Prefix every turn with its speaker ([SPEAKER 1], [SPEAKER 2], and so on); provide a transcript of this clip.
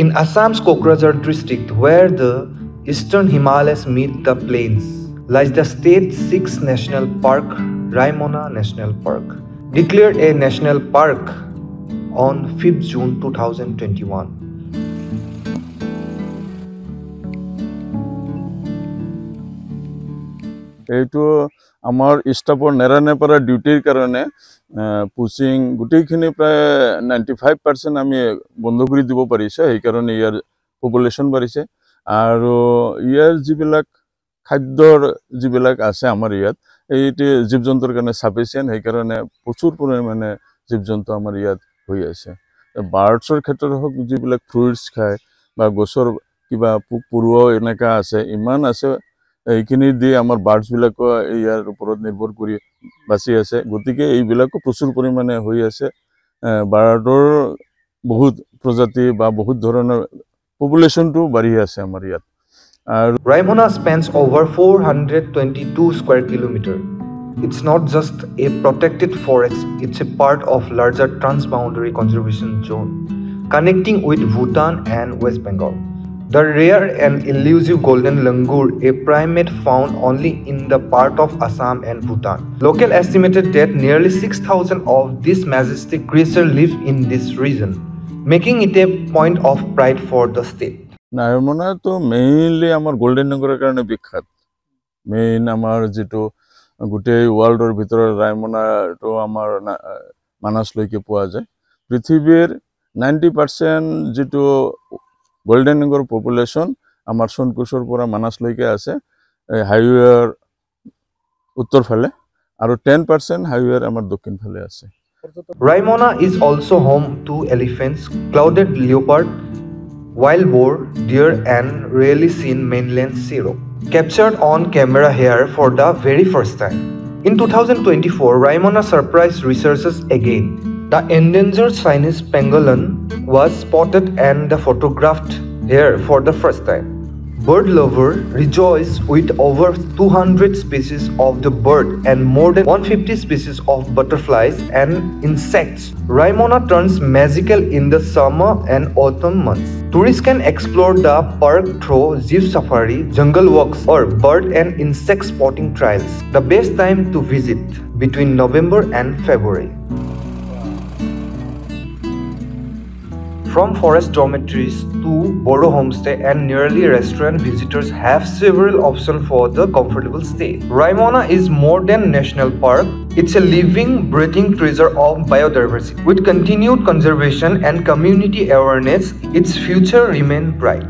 [SPEAKER 1] In Assam's Kokrajhar district, where the eastern Himalayas meet the plains, lies the state's sixth national park, Raimona National Park, declared a national park on 5th June 2021.
[SPEAKER 2] এইটো আমাৰ ষ্টাফৰ নেৰানেপাৰা ডিউটিৰ কাৰণে পুচিং গোটেইখিনি প্ৰায় 95% আমি বন্ধ কৰি দিব পাৰিছে। সেইকাৰণে ইয়াৰ পপুলেশ্যন বাঢ়িছে আৰু ইয়াৰ যিবিলাক খাদ্যৰ যিবিলাক আছে আমাৰ ইয়াত এইটো জীৱ জন্তুৰ কাৰণে সাফিচিয়েণ্ট, সেইকাৰণে প্ৰচুৰ পৰিমাণে জীৱ জন্তু আমাৰ ইয়াত হৈ আছে। বাৰ্ডছৰ ক্ষেত্ৰত হওক, যিবিলাক ফ্ৰুইটছ খায় বা গছৰ কিবা পোক পৰুৱা এনেকুৱা আছে, ইমান আছে, এইখিনি দি আমাৰ বাৰ্ডছবিলাকো ইয়াৰ ওপৰত নিৰ্ভৰ কৰি বাচি আছে। গতিকে এইবিলাকো প্ৰচুৰ পৰিমাণে হৈ আছে। বাৰ্ডৰ বহুত প্ৰজাতি বা বহুত ধৰণৰ পপুলেশ্যনটো বাঢ়ি আছে আমাৰ ইয়াত।
[SPEAKER 1] Raimona spans over 422 square kilometers. It's not just a protected forest, it's a part of larger transboundary conservation zone, connecting with Bhutan and West Bengal. The rare and elusive golden langur, a primate found only in the part of Assam and Bhutan. Local estimated that nearly 6,000 of this majestic creature live in this region, making it a point of pride for the state.
[SPEAKER 2] Raimona to mainly our golden langur karone bikhat. Main amar jitu গোটেই ওয়ার্ল্ডৰ ভিতৰত ৰাইমনা তো আমাৰ মানসলৈকে পোৱা যায়। পৃথিৱীৰ 90% যেটো golden langur population আমাৰ সোনকুছৰ পৰা মানসলৈকে আছে, হাইৱেৰ উত্তৰ ফালে, আৰু 10% হাইৱেৰ আমাৰ দক্ষিণ ফালে আছে।
[SPEAKER 1] Raimona is also home to elephants, clouded leopard, wild boar, deer and rarely seen mainland sirop, captured on camera here for the very first time. In 2024, Raimona surprised researchers again. The endangered Chinese pangolin was spotted and photographed here for the first time. Bird lovers rejoice with over 200 species of the bird and more than 150 species of butterflies and insects. Raimona turns magical in the summer and autumn months. Tourists can explore the park through jeep safari, jungle walks, or bird and insect spotting trails. The best time to visit between November and February. From forest dormitories to Boro homestay and nearly restaurant, visitors have several options for the comfortable stay. Raimona is more than a national park. It's a living, breathing treasure of biodiversity. With continued conservation and community awareness, its future remains bright.